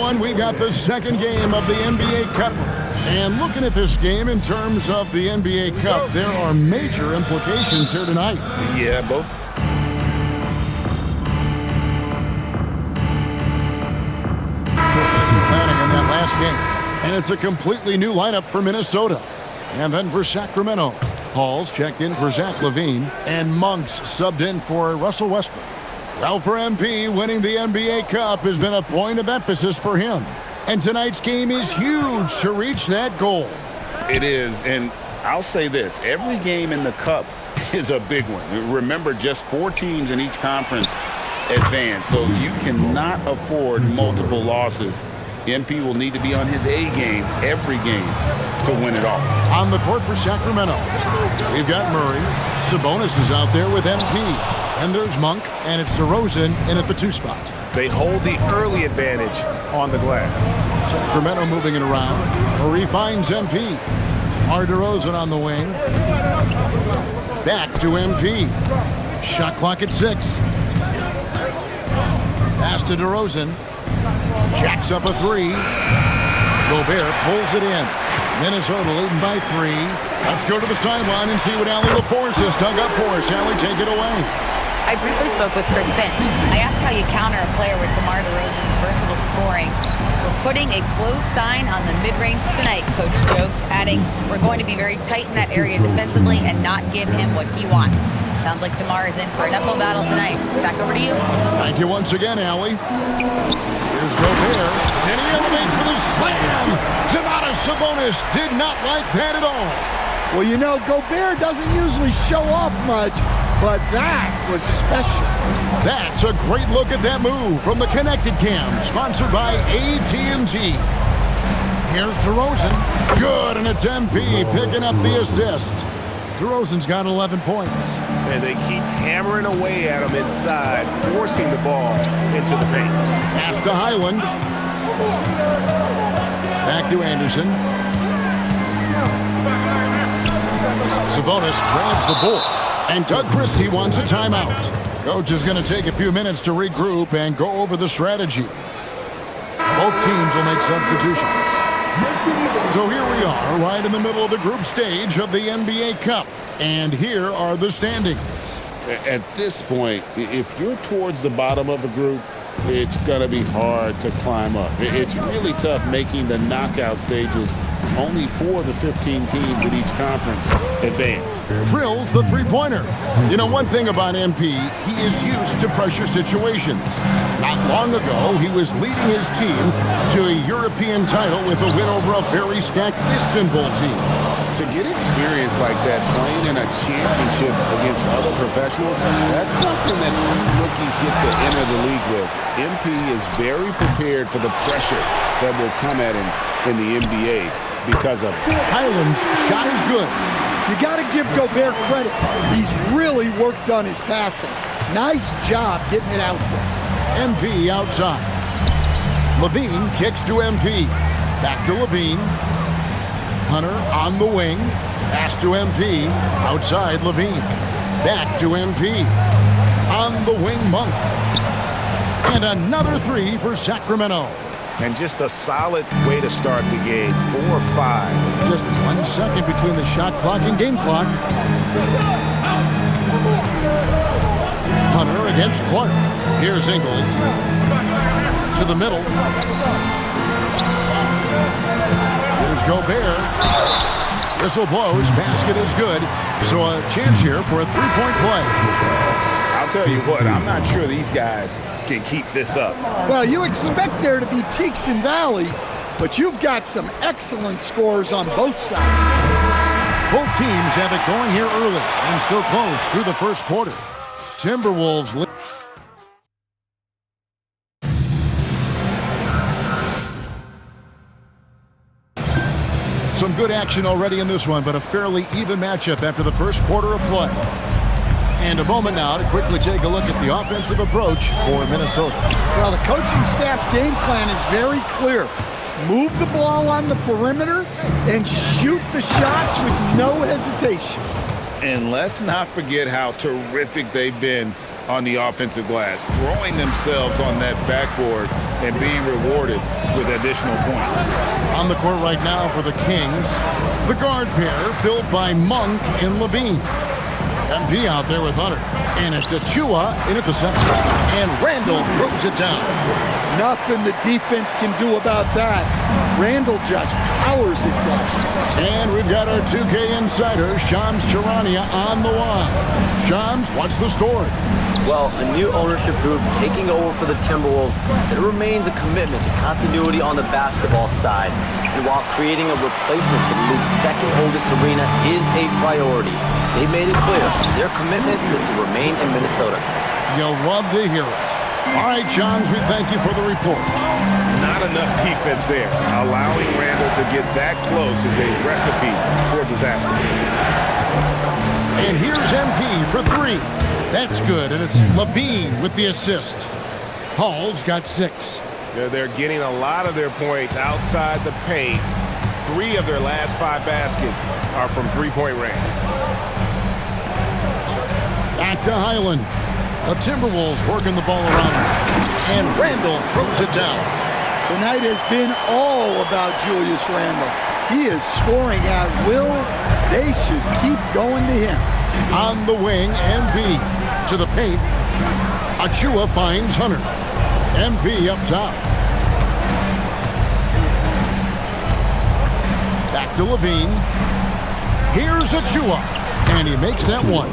everyone. We've got the second game of the NBA Cup. And looking at this game in terms of the NBA Cup, there are major implications here tonight. Yeah, both. Planning in that last game. And it's a completely new lineup for Minnesota. And then for Sacramento, Hall's checked in for Zach LaVine, and Monk's subbed in for Russell Westbrook. Well, for MP, winning the NBA Cup has been a point of emphasis for him. And tonight's game is huge to reach that goal. It is, and I'll say this. Every game in the Cup is a big one. Remember, just 4 teams in each conference advance, so you cannot afford multiple losses. MP will need to be on his A game every game to win it all. On the court for Sacramento, we've got Murray. Sabonis is out there with MP. And there's Monk, and it's DeRozan in at the 2 spot. They hold the early advantage on the glass. Sacramento moving it around. Murray finds MP. DeRozan on the wing. Back to MP. Shot clock at 6. Pass to DeRozan. Jacks up a 3. Gobert pulls it in. Minnesota leading by 3. Let's go to the sideline and see what Allie LaForce has dug up for us. Allie, take it away. I briefly spoke with Chris Finch. I asked how you counter a player with DeMar DeRozan's versatile scoring. We're putting a close sign on the mid-range tonight, Coach joked, adding, we're going to be very tight in that area defensively and not give him what he wants. Sounds like DeMar is in for an uphill battle tonight. Back over to you. Thank you once again, Allie. Here's Gobert, and he elevates for the slam. Domantas Sabonis did not like that at all. Well, you know, Gobert doesn't usually show off much, but that was special. That's a great look at that move from the Connected Cam, sponsored by AT&T. Here's DeRozan. Good, and it's MP picking up the assist. DeRozan's got 11 points. And they keep hammering away at him inside, forcing the ball into the paint. Pass to Highland. Back to Anderson. Sabonis grabs the ball. And Doug Christie wants a timeout. Coach is going to take a few minutes to regroup and go over the strategy. Both teams will make substitutions. So here we are, right in the middle of the group stage of the NBA Cup. And here are the standings. At this point, if you're towards the bottom of the group, it's going to be hard to climb up. It's really tough making the knockout stages. Only 4 of the 15 teams in each conference advance. Drills the three-pointer. You know, one thing about MP, he is used to pressure situations. Not long ago, he was leading his team to a European title with a win over a very stacked Istanbul team. To get experience like that, playing in a championship against other professionals, that's something that rookies get to enter the league with. MP is very prepared for the pressure that will come at him in the NBA because of it. Highland's shot is good. You got to give Gobert credit. He's really worked on his passing. Nice job getting it out there. MP outside. LaVine kicks to MP. Back to LaVine. Hunter on the wing. Pass to MP. Outside LaVine. Back to MP. On the wing, Monk. And another 3 for Sacramento. And just a solid way to start the game. 4 or 5. Just 1 second between the shot clock and game clock. Hunter against Clark. Here's Ingles. To the middle. Here's Gobert. Whistle blows. Basket is good. So a chance here for a 3-point play. I'll tell you what, I'm not sure these guys can keep this up. Well, you expect there to be peaks and valleys, but you've got some excellent scores on both sides. Both teams have it going here early and still close through the first quarter. Timberwolves lead. Some good action already in this one, but a fairly even matchup after the first quarter of play. And a moment now to quickly take a look at the offensive approach for Minnesota. Well, the coaching staff's game plan is very clear. Move the ball on the perimeter and shoot the shots with no hesitation. And let's not forget how terrific they've been on the offensive glass, throwing themselves on that backboard and being rewarded with additional points. On the court right now for the Kings, the guard pair filled by Monk and Levine. MP out there with Hunter. And it's Achua in at the center. And Randall throws it down. Nothing the defense can do about that. Randall just powers it down. And we've got our 2K insider, Shams Charania, on the line. Shams, what's the story? Well, a new ownership group taking over for the Timberwolves. There remains a commitment to continuity on the basketball side. And while creating a replacement for the league's second oldest arena is a priority, they made it clear their commitment is to remain in Minnesota. You'll love to hear it. All right, Shams, we thank you for the report. Not enough defense there. Allowing Randall to get that close is a recipe for disaster. And here's MP for three. That's good, and it's Levine with the assist. Hall's got 6. They're getting a lot of their points outside the paint. 3 of their last 5 baskets are from three-point range. Back to Highland. The Timberwolves working the ball around him. And Randall throws it down. Tonight has been all about Julius Randle. He is scoring at will. They should keep going to him. On the wing, MP to the paint. Achua finds Hunter. MP up top. Back to Levine. Here's Achua. And he makes that one.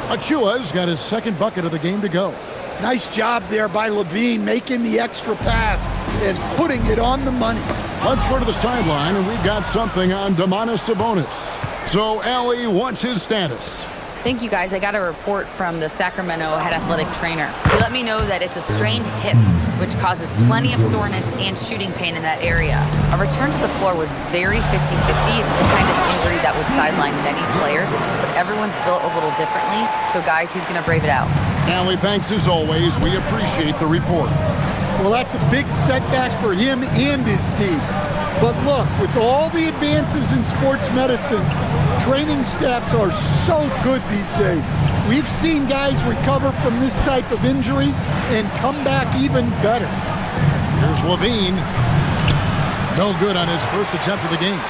Achua's got his second bucket of the game to go. Nice job there by Levine, making the extra pass and putting it on the money. Let's go to the sideline, and we've got something on Domantas Sabonis. So, Allie, what's his status? Thank you, guys. I got a report from the Sacramento head athletic trainer. He let me know that it's a strained hip, which causes plenty of soreness and shooting pain in that area. A return to the floor was very 50-50. It's the kind of injury that would sideline many players, but everyone's built a little differently. So, guys, he's going to brave it out. Allie, thanks as always. We appreciate the report. Well, that's a big setback for him and his team. But look, with all the advances in sports medicine, training staffs are so good these days. We've seen guys recover from this type of injury and come back even better. Here's Levine. No good on his first attempt of the game.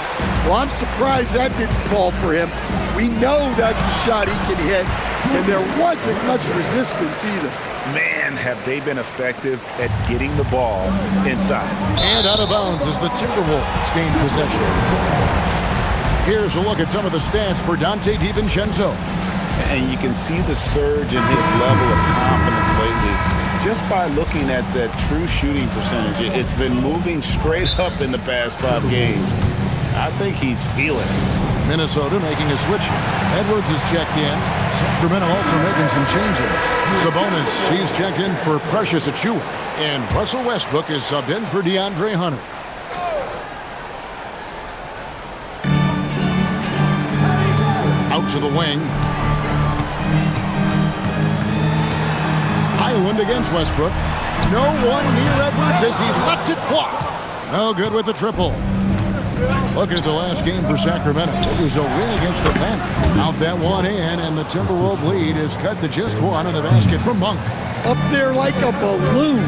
Well, I'm surprised that didn't fall for him. We know that's a shot he can hit, and there wasn't much resistance either. Man, have they been effective at getting the ball inside. And out of bounds as the Timberwolves gain possession. Here's a look at some of the stats for Dante DiVincenzo. And you can see the surge in his level of confidence lately just by looking at that true shooting percentage. It's been moving straight up in the past 5 games. I think he's feeling it. Minnesota making a switch. Edwards is checked in. Sacramento also making some changes. Sabonis, he's checked in for Precious Achua. And Russell Westbrook is subbed in for DeAndre Hunter. Out to the wing. Highland against Westbrook. No one near Edwards as he lets it fly. No good with the triple. Look at the last game for Sacramento. It was a win against Atlanta. Out that one in, and the Timberwolves lead is cut to just 1 on the basket from Monk. Up there like a balloon.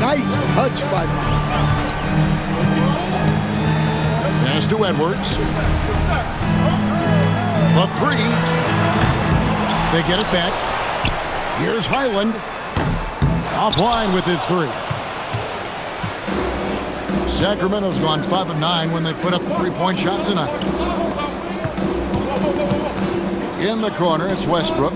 Nice touch by Monk. Pass to Edwards. The 3. They get it back. Here's Highland. Offline with his 3. Sacramento's gone 5 of 9 when they put up the 3-point shot tonight. In the corner, it's Westbrook.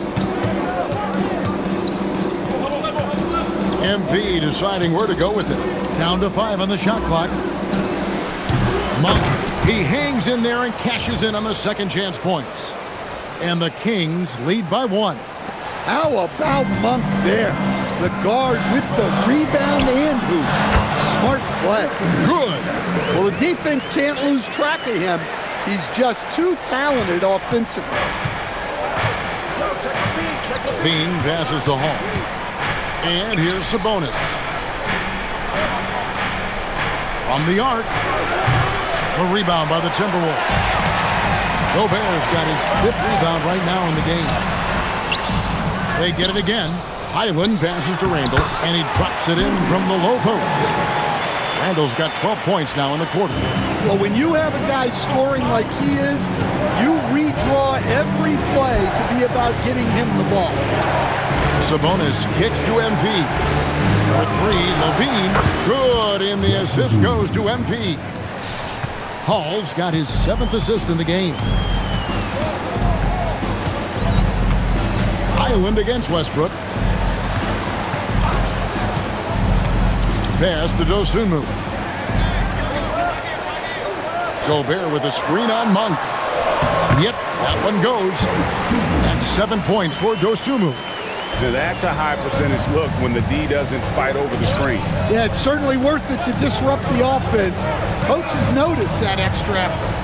MP deciding where to go with it. Down to 5 on the shot clock. Monk, he hangs in there and cashes in on the second chance points. And the Kings lead by 1. How about Monk there? The guard with the rebound and hoop. Smart play. Good. Well, the defense can't lose track of him. He's just too talented offensively. Bean passes to Hall. And here's Sabonis. From the arc. A rebound by the Timberwolves. Gobert's got his 5th rebound right now in the game. They get it again. Highland passes to Randall, and he drops it in from the low post. Randall's got 12 points now in the quarter. Well, when you have a guy scoring like he is, you redraw every play to be about getting him the ball. Sabonis kicks to MP. For three, Levine. Good, and the assist goes to MP. Hall's got his 7th assist in the game. Highland against Westbrook. Pass to Dosunmu. Gobert with a screen on Monk. Yep, that one goes. That's 7 points for Dosunmu. Now that's a high percentage look when the D doesn't fight over the screen. Yeah, it's certainly worth it to disrupt the offense. Coaches notice that extra effort.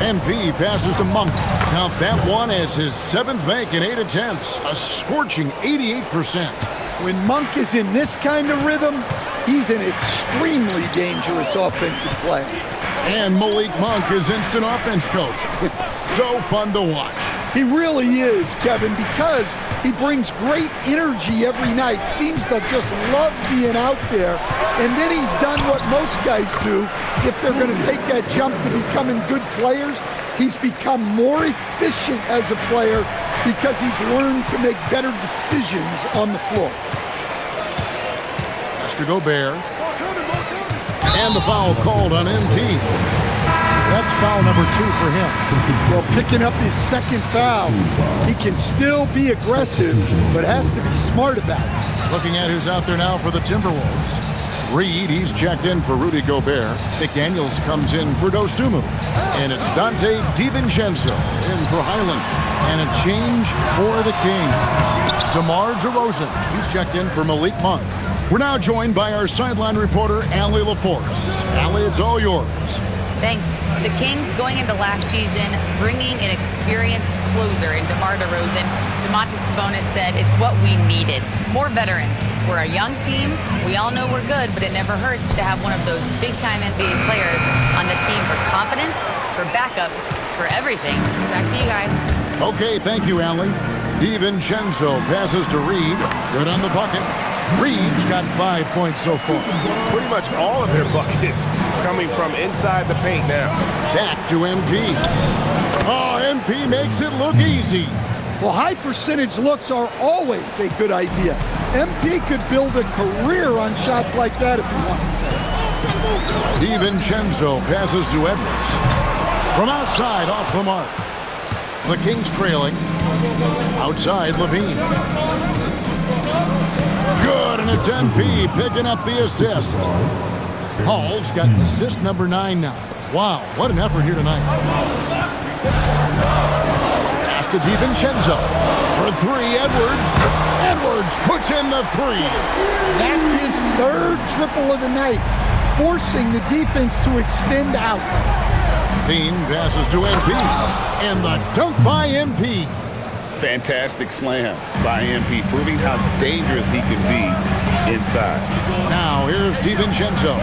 MP passes to Monk. Count that one as his 7th make in 8 attempts. A scorching 88%. When Monk is in this kind of rhythm, he's an extremely dangerous offensive player. And Malik Monk is instant offense coach. So fun to watch. He really is, Kevin, because he brings great energy every night. Seems to just love being out there. And then he's done what most guys do. If they're going to take that jump to becoming good players, he's become more efficient as a player because he's learned to make better decisions on the floor. Mr. Gobert. And the foul called on MP. That's foul number 2 for him. Well, picking up his 2nd foul, he can still be aggressive, but has to be smart about it. Looking at who's out there now for the Timberwolves. Reed, he's checked in for Rudy Gobert. McDaniels comes in for Dosunmu. And it's Dante DiVincenzo in for Highland. And a change for the Kings. DeMar DeRozan, he's checked in for Malik Monk. We're now joined by our sideline reporter, Allie LaForce. Allie, it's all yours. Thanks. The Kings going into last season, bringing an experienced closer in DeMar DeRozan. Domantas Sabonis said it's what we needed. More veterans. We're a young team. We all know we're good, but it never hurts to have one of those big-time NBA players on the team for confidence, for backup, for everything. Back to you guys. Okay, thank you, Allie. DiVincenzo passes to Reed. Good on the bucket. Reed's got 5 points so far. Pretty much all of their buckets coming from inside the paint now. Back to MP. Oh, MP makes it look easy. Well, high percentage looks are always a good idea. MP could build a career on shots like that if he wanted to. DiVincenzo passes to Edwards. From outside, off the mark. The Kings trailing. Outside, Levine. Good, and it's MP picking up the assist. Hall's got assist number 9 now. Wow, what an effort here tonight. Pass to DiVincenzo. For 3, Edwards. Edwards puts in the 3. That's his 3rd triple of the night, forcing the defense to extend out. Bean passes to MP. And the dunk by MP. Fantastic slam by MP, proving how dangerous he can be inside. Now here's DiVincenzo.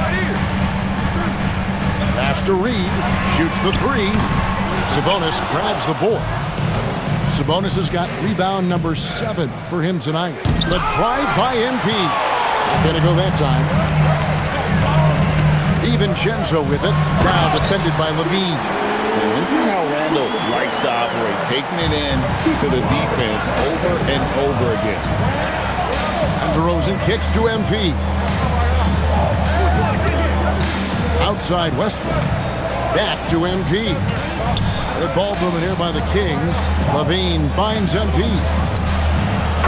Pass to Reed. Shoots the 3. Sabonis grabs the board. Sabonis has got rebound number 7 for him tonight. The drive by MP. Gonna go that time. DiVincenzo with it. Now defended by Levine. And this is how Randall likes to operate, taking it in to the defense over and over again. And DeRozan kicks to MP. Outside Westbrook. Back to MP. Good ball movement here by the Kings. Levine finds MP.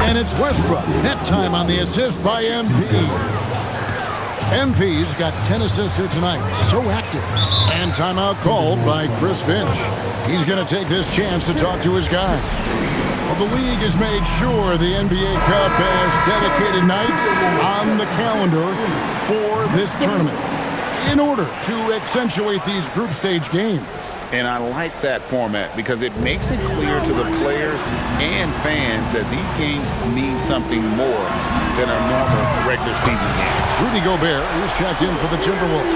And it's Westbrook. That time on the assist by MP. MP's got 10 assists here tonight. So active. And timeout called by Chris Finch. He's going to take this chance to talk to his guy. Well, the league has made sure the NBA Cup has dedicated nights on the calendar for this tournament in order to accentuate these group stage games. And I like that format because it makes it clear to the players and fans that these games mean something more than a normal regular season game. Rudy Gobert is checked in for the Timberwolves.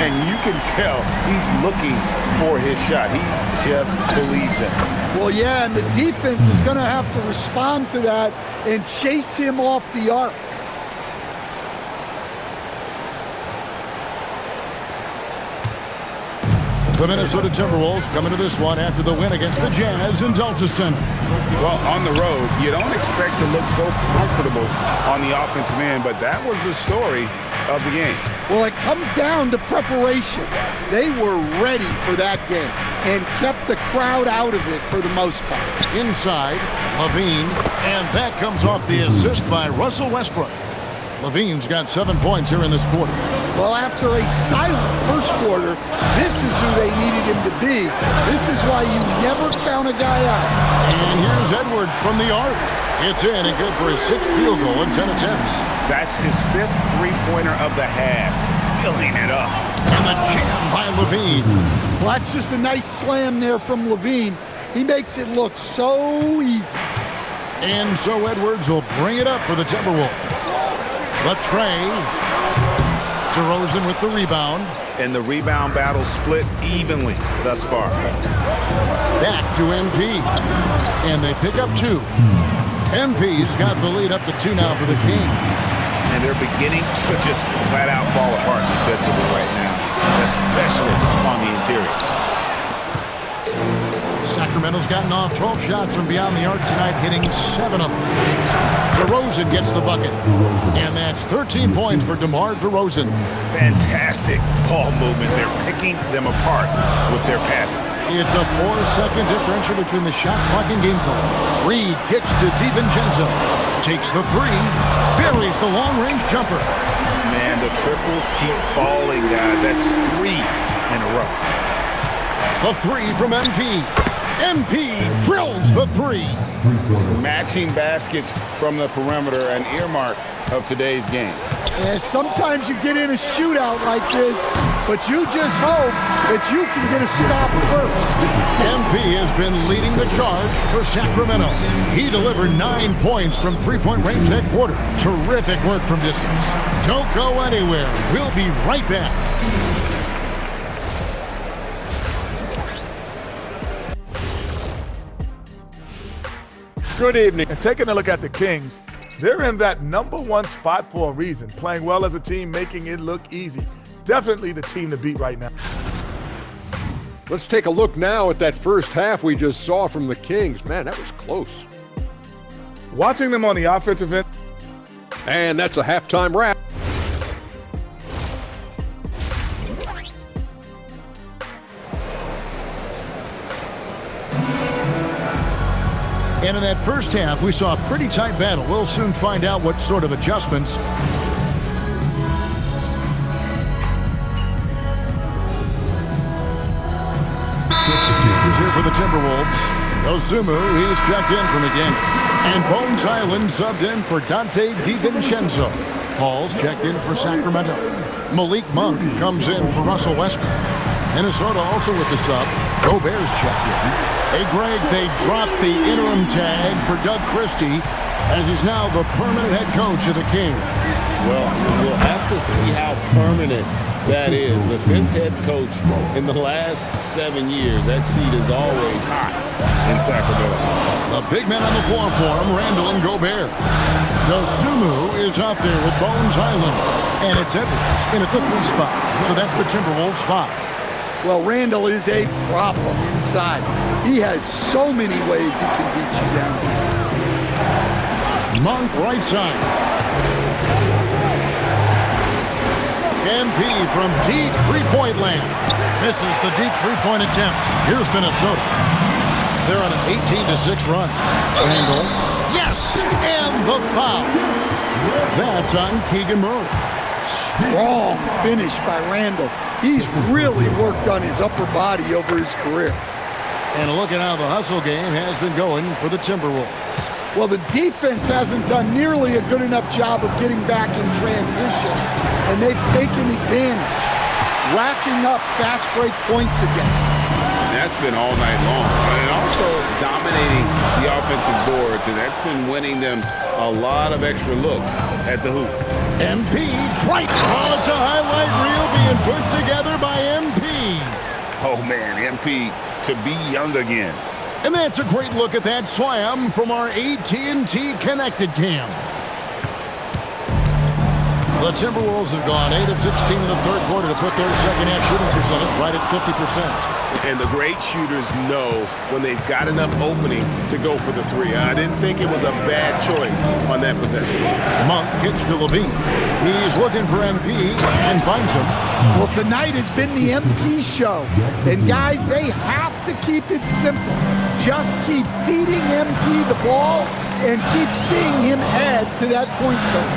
And you can tell he's looking for his shot. He just believes in it. Well, yeah, and the defense is going to have to respond to that and chase him off the arc. The Minnesota Timberwolves come into this one after the win against the Jazz in Delta Center. Well, on the road, you don't expect to look so comfortable on the offensive end, but that was the story of the game. Well, it comes down to preparation. They were ready for that game and kept the crowd out of it for the most part. Inside, Levine, and that comes off the assist by Russell Westbrook. Levine's got 7 points here in this quarter. Well, after a silent first quarter, this is who they needed him to be. This is why you never count a guy out. And here's Edwards from the arc. It's in and good for his 6th field goal in 10 attempts. That's his 5th three-pointer of the half, filling it up. And the jam by Levine. Well, that's just a nice slam there from Levine. He makes it look so easy. And so Edwards will bring it up for the Timberwolves. But Trey, DeRozan with the rebound. And the rebound battle split evenly thus far. Back to MP. And they pick up 2. MP's got the lead up to 2 now for the Kings. And they're beginning to just flat out fall apart defensively right now, especially on the interior. Sacramento's gotten off 12 shots from beyond the arc tonight, hitting 7 of them. DeRozan gets the bucket. And that's 13 points for DeMar DeRozan. Fantastic ball movement. They're picking them apart with their passing. It's a 4-second differential between the shot clock and game clock. Reed kicks to DiVincenzo. Takes the 3. Buries the long-range jumper. Man, the triples keep falling, guys. That's 3 in a row. The 3 from MP. MP drills the 3. Matching baskets from the perimeter, an earmark of today's game. And sometimes you get in a shootout like this, but you just hope that you can get a stop first. MP has been leading the charge for Sacramento. He delivered 9 points from three-point range that quarter. Terrific work from distance. Don't go anywhere. We'll be right back. Good evening. And taking a look at the Kings, they're in that #1 spot for a reason. Playing well as a team, making it look easy. Definitely the team to beat right now. Let's take a look now at that first half we just saw from the Kings. Man, that was close. Watching them on the offensive end. And that's a halftime wrap. And in that first half, we saw a pretty tight battle. We'll soon find out what sort of adjustments. Substitute here for the Timberwolves. Ozumu, he's checked in from the game. And Bones Island subbed in for Dante DiVincenzo. Paul's checked in for Sacramento. Malik Monk comes in for Russell Westbrook. Minnesota also with the sub. Gobert's checked in. Hey, Greg, they dropped the interim tag for Doug Christie as he's now the permanent head coach of the Kings. Well, we'll have to see how permanent that is. The 5th head coach in the last 7 years. That seat is always hot in Sacramento. The big men on the floor for him, Randall and Gobert. Dosunmu is out there with Bones Island. And it's Edwards in at the 3 spot. So that's the Timberwolves 5. Well, Randall is a problem inside. He has so many ways he can beat you down here. Monk right side. MP from deep three-point land. Misses the deep three-point attempt. Here's Minnesota. They're on an 18-6 run. Randall. Yes! And the foul. That's on Keegan Murray. Strong finish by Randall. He's really worked on his upper body over his career. And a look at how the hustle game has been going for the Timberwolves. Well, the defense hasn't done nearly a good enough job of getting back in transition, and they've taken advantage, racking up fast break points against them. And that's been all night long. And also also dominating the offensive boards, and that's been winning them a lot of extra looks at the hoop. MP Trice. Oh, it's a highlight reel being put together by MP. Oh, man, MP to be young again. And that's a great look at that slam from our AT&T Connected Cam. The Timberwolves have gone 8 of 16 in the third quarter to put their second-half shooting percentage right at 50%. And the great shooters know when they've got enough opening to go for the three. I didn't think it was a bad choice on that possession. Monk kicks to Levine. He's looking for MP and finds him. Well, tonight has been the MP show. And guys, they have to keep it simple. Just keep feeding MP the ball and keep seeing him add to that point total.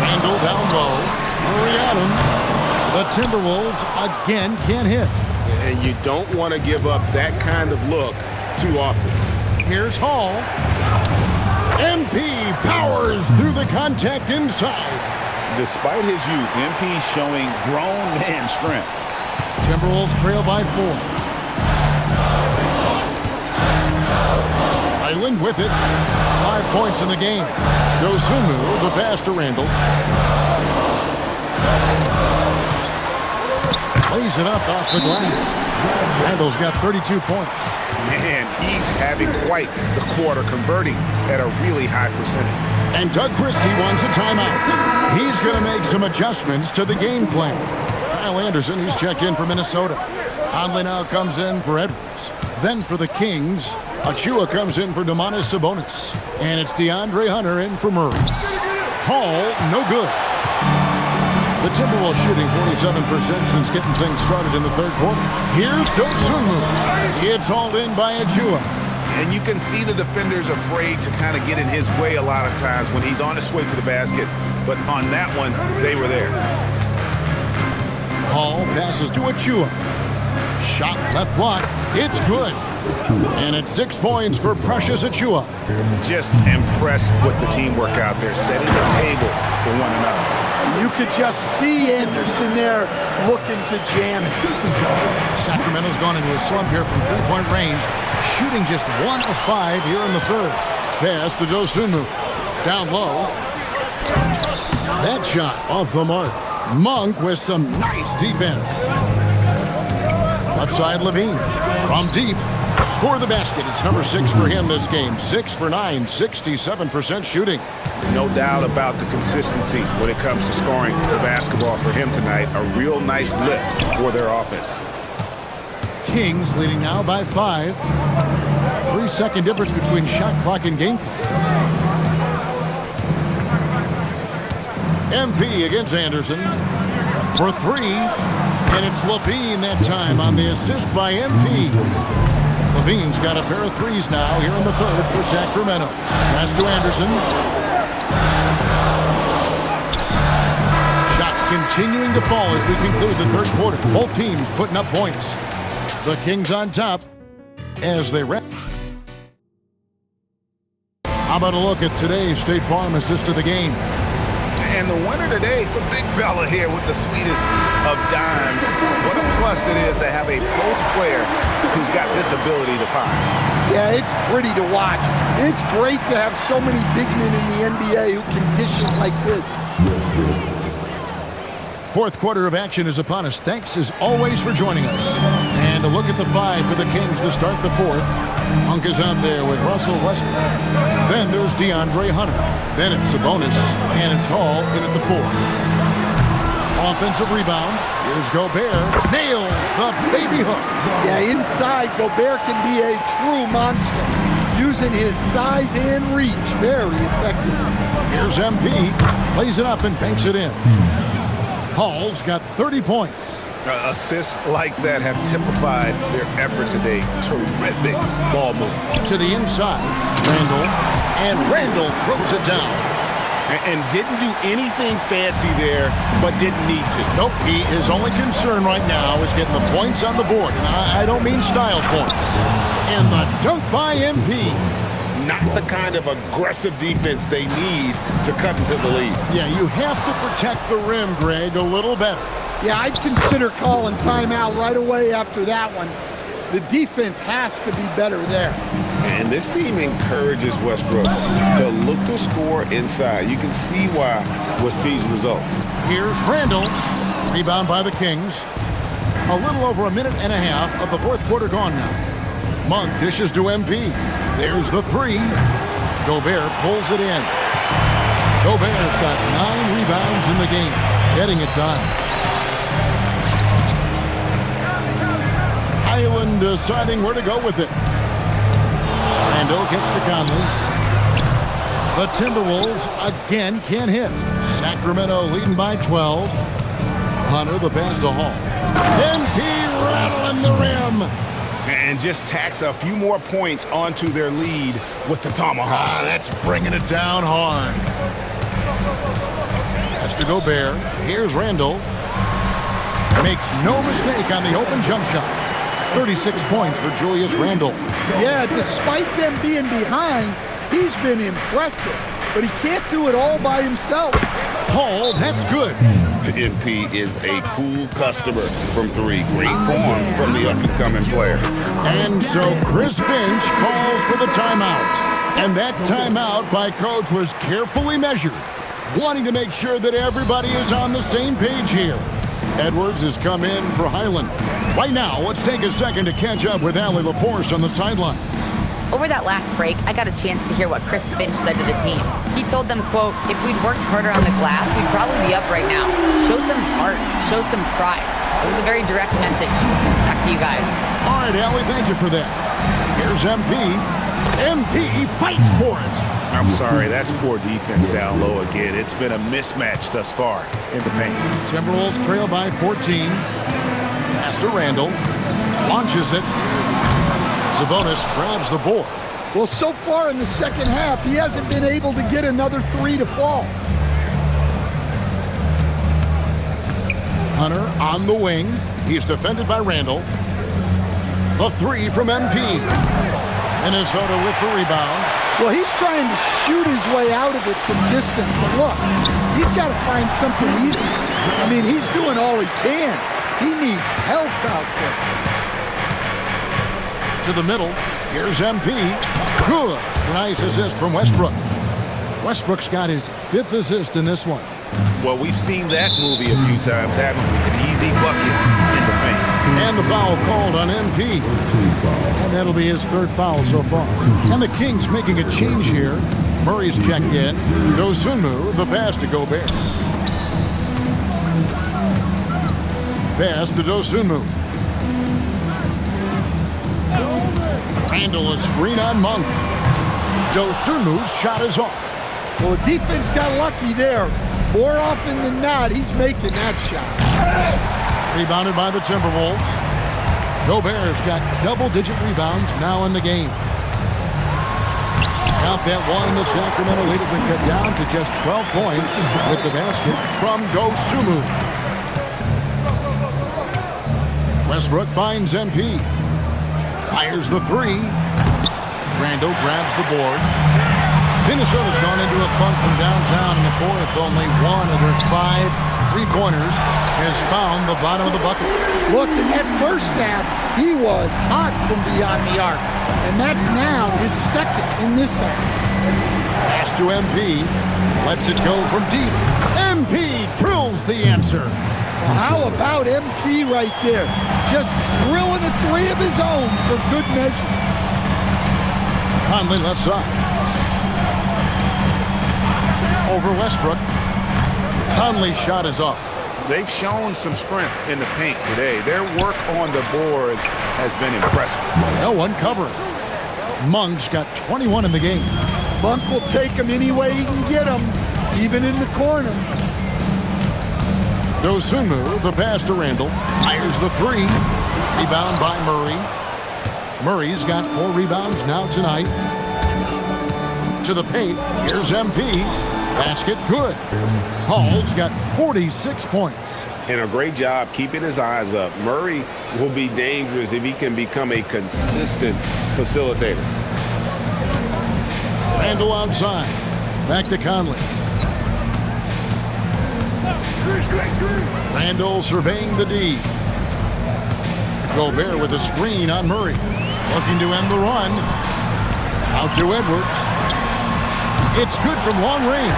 Randall down low. Murray at him. The Timberwolves again can't hit. And you don't want to give up that kind of look too often. Here's Hall. MP powers through the contact inside. Despite his youth, MP showing grown man strength. Timberwolves trail by 4. Island with it. 5 points in the game. Dosunmu, the pass to Randall. Lays it up off the glass. Randall's got 32 points. Man, he's having quite the quarter, converting at a really high percentage. And Doug Christie wants a timeout. He's going to make some adjustments to the game plan. Kyle Anderson, he's checked in for Minnesota. Conley now comes in for Edwards. Then for the Kings, Achua comes in for Domantas Sabonis. And it's DeAndre Hunter in for Murray. Hall, no good. The Timberwolves shooting 47% since getting things started in the third quarter. Here's Dosunmu. It's all in by Achua. And you can see the defenders afraid to kind of get in his way a lot of times when he's on his way to the basket. But on that one, they were there. Hall passes to Achua. Shot left block. It's good. And it's 6 points for Precious Achua. Just impressed with the teamwork out there, setting the table for one another. You could just see Anderson there looking to jam it. Sacramento's gone into a slump here from three-point range, shooting just 1 of 5 here in the third. Pass to Dosunmu. Down low. That shot off the mark. Monk with some nice defense. Left side Levine. From deep. Score the basket. It's number 6 for him this game. 6 for 9, 67% shooting. No doubt about the consistency when it comes to scoring the basketball for him tonight. A real nice lift for their offense. Kings leading now by 5. 3-second difference between shot clock and game clock. MP against Anderson for 3. And it's Levine that time on the assist by MP. Levine's got a pair of threes now here in the third for Sacramento. Pass to Anderson. Shots continuing to fall as we conclude the third quarter. Both teams putting up points. The Kings on top as they wrap. How about a look at today's State Farm assist of the game? And the winner today, the big fella here with the sweetest of dimes. What a plus it is to have a post player who's got this ability to find. Yeah, it's pretty to watch. It's great to have so many big men in the NBA who can dish it like this. Fourth quarter of action is upon us. Thanks as always for joining us. And a look at the 5 for the Kings to start the fourth. Monk is out there with Russell Westbrook. Then there's DeAndre Hunter. Then it's Sabonis, and it's Hall in at the 4. Offensive rebound. Here's Gobert. Nails the baby hook. Yeah, inside, Gobert can be a true monster, using his size and reach very effectively. Here's MP. Plays it up and banks it in. Hall's got 30 points. Assists like that have typified their effort today. Terrific ball move. To the inside, Randall. And Randall throws it down. And didn't do anything fancy there, but didn't need to. Nope, his only concern right now is getting the points on the board. And I don't mean style points. And the dunk by MP. Not the kind of aggressive defense they need to cut into the lead. Yeah, you have to protect the rim, Greg, a little better. Yeah, I'd consider calling timeout right away after that one. The defense has to be better there. And this team encourages Westbrook to look to score inside. You can see why with these results. Here's Randall. Rebound by the Kings. A little over a minute and a half of the fourth quarter gone now. Monk dishes to MP. There's the three. Gobert pulls it in. Gobert's got 9 rebounds in the game, getting it done. Highland deciding where to go with it. Randall gets to Conley. The Timberwolves again can't hit. Sacramento leading by 12. Hunter the pass to Hall. MP rattling the rim. And just tacks a few more points onto their lead with the tomahawk. That's bringing it down hard. Pass to Gobert. Here's Randall. Makes no mistake on the open jump shot. 36 points for Julius Randle. Yeah, despite them being behind, he's been impressive. But he can't do it all by himself. Hall, that's good. MP is a cool customer from 3. Great form from the up-and-coming player. And so Chris Finch calls for the timeout. And that timeout by Coach was carefully measured, wanting to make sure that everybody is on the same page here. Edwards has come in for Highland. Right now, let's take a second to catch up with Allie LaForce on the sideline. Over that last break, I got a chance to hear what Chris Finch said to the team. He told them, quote, if we'd worked harder on the glass, we'd probably be up right now. Show some heart, show some pride. It was a very direct message. Back to you guys. All right, Allie, thank you for that. Here's MP. MP fights for it. I'm sorry, that's poor defense down low again. It's been a mismatch thus far in the paint. Timberwolves trail by 14. Pass to Randall. Launches it. Sabonis grabs the board. Well, so far in the second half, he hasn't been able to get another 3 to fall. Hunter on the wing. He's defended by Randall. The 3 from MP. Minnesota with the rebound. Well, he's trying to shoot his way out of it from distance, but look, he's got to find something easy. I mean, he's doing all he can. He needs help out there. To the middle, here's MP. Good. Nice assist from Westbrook. Westbrook's got his 5th assist in this one. Well, we've seen that movie a few times, haven't we? An easy bucket in the paint. And the foul called on MP. And that'll be his 3rd foul so far. And the Kings making a change here. Murray's checked in. Dosunmu, the pass to Gobert. Pass to Dosunmu. Randall a screen on Monk. Dosunmu's shot is off. Well, the defense got lucky there. More often than not, he's making that shot. Rebounded by the Timberwolves. Gobert's got double-digit rebounds now in the game. Count that one. The Sacramento lead has been cut down to just 12 points with the basket from Dosunmu. Westbrook finds MP. Fires the 3. Randall grabs the board. Minnesota's gone into a funk from downtown in the 4th. Only one of their 5 3-pointers has found the bottom of the bucket. Look, in that first half, he was hot from beyond the arc. And that's now his 2nd in this half. Pass to MP. Lets it go from deep. MP drills the answer. Well, how about MP right there? Just drilling a 3 of his own for good measure. Conley left side. Over Westbrook. Conley's shot is off. They've shown some strength in the paint today. Their work on the boards has been impressive. No one covering. Monk's got 21 in the game. Monk will take him any way he can get him, even in the corner. Dosunmu, the pass to Randall. Fires the 3. Rebound by Murray. Murray's got 4 rebounds now tonight. To the paint. Here's MP. Basket good. Hall's got 46 points. And a great job keeping his eyes up. Murray will be dangerous if he can become a consistent facilitator. Randall outside. Back to Conley. Randall surveying the D. Gobert with a screen on Murray. Looking to end the run. Out to Edwards. It's good from long range.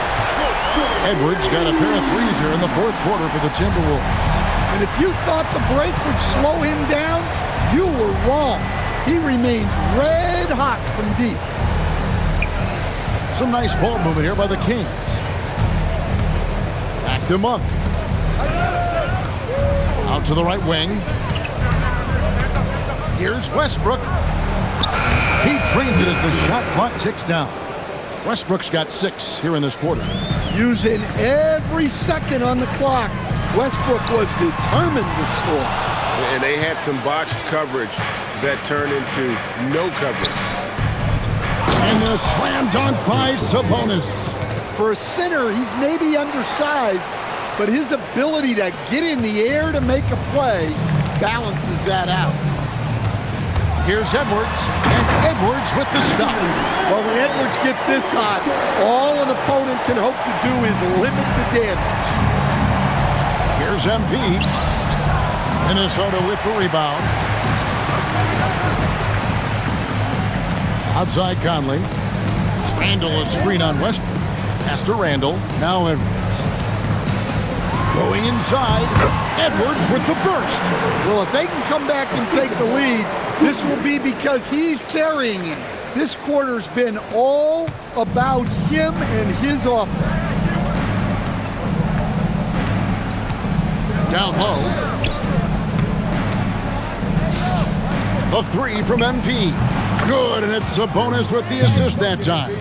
Edwards got a pair of threes here in the fourth quarter for the Timberwolves. And if you thought the break would slow him down, you were wrong. He remains red hot from deep. Some nice ball movement here by the Kings. Back to Monk. Out to the right wing. Here's Westbrook. He trains it as the shot clock ticks down. Westbrook's got 6 here in this quarter. Using every second on the clock, Westbrook was determined to score. And they had some botched coverage that turned into no coverage. And the slam dunk by Sabonis. For a center, he's maybe undersized, but his ability to get in the air to make a play balances that out. Here's Edwards, and Edwards with the stop. Well, when Edwards gets this hot, all an opponent can hope to do is limit the damage. Here's MP. Minnesota with the rebound. Outside Conley. Randall a screen on Westbrook. Pass to Randall. Now Edwards. Going inside. Edwards with the burst. Well, if they can come back and take the lead, this will be because he's carrying him. This quarter's been all about him and his offense. Down low. A 3 from MP. Good, and it's Sabonis with the assist that time.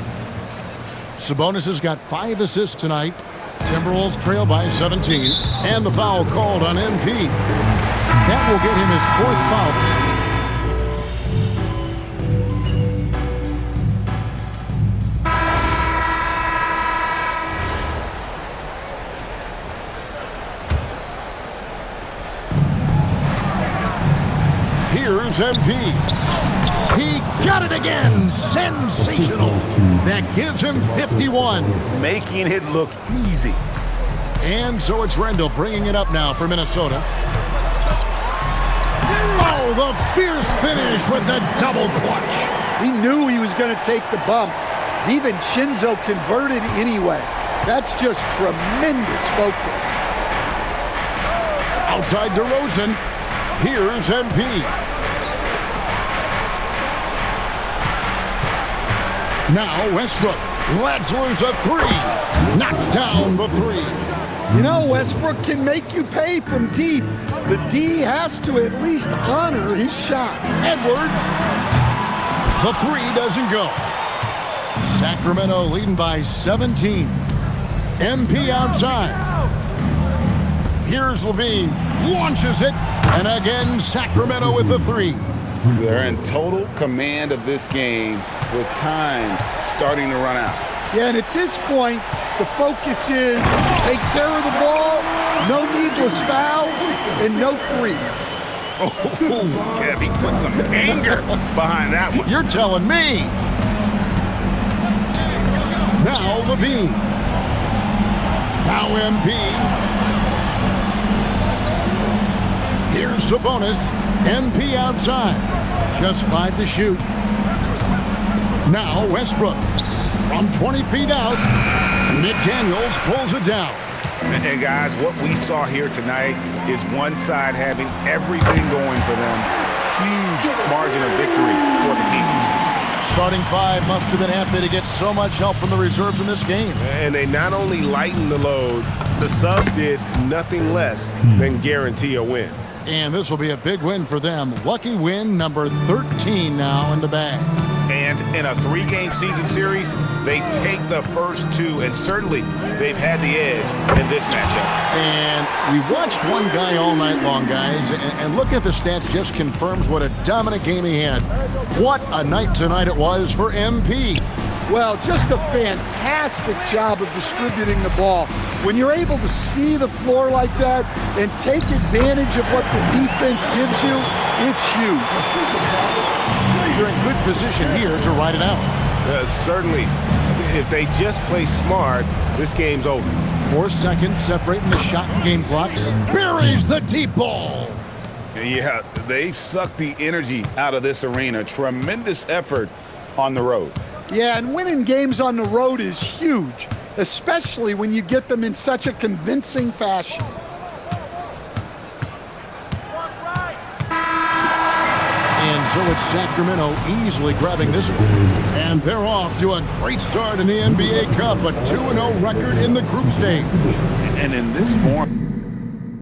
Sabonis has got 5 assists tonight. Timberwolves trail by 17. And the foul called on MP. That will get him his 4th foul. Here's MP. He got it again. Sensational. That gives him 51. Making it look easy. And so it's Randall bringing it up now for Minnesota. Oh, the fierce finish with the double clutch. He knew he was going to take the bump. DiVincenzo converted anyway. That's just tremendous focus. Outside DeRozan. Here's MP. Now Westbrook lets loose a 3. Knocks down the 3. You know, Westbrook can make you pay from deep. The D has to at least honor his shot. Edwards. The 3 doesn't go. Sacramento leading by 17. MP outside. Here's Levine. Launches it. And again, Sacramento with the 3. They're in total command of this game with time starting to run out. Yeah, and at this point, the focus is take care of the ball, no needless fouls, and no threes. Oh, Kev, he put some anger behind that one. You're telling me. Now Levine. Now MP. Here's Sabonis. MP outside. Just 5 to shoot. Now Westbrook. From 20 feet out. Nick Daniels pulls it down. And guys, what we saw here tonight is one side having everything going for them. Huge margin of victory for the Heat. Starting 5 must have been happy to get so much help from the reserves in this game. And they not only lightened the load, the subs did nothing less than guarantee a win. And this will be a big win for them. Lucky win number 13 now in the bag. And in a 3-game season series, they take the first 2, and certainly they've had the edge in this matchup. And we watched one guy all night long, guys, and look at the stats, just confirms what a dominant game he had. What a night tonight it was for MP. Well, just a fantastic job of distributing the ball. When you're able to see the floor like that and take advantage of what the defense gives you, it's huge. They're in good position here to ride it out. Certainly, if they just play smart, this game's over. 4 seconds separating the shot and game clocks. Buries the deep ball. Yeah, they've sucked the energy out of this arena. Tremendous effort on the road. Yeah, and winning games on the road is huge, especially when you get them in such a convincing fashion. And so it's Sacramento easily grabbing this one. And they're off to a great start in the NBA Cup, a 2-0 record in the group stage. And in this form,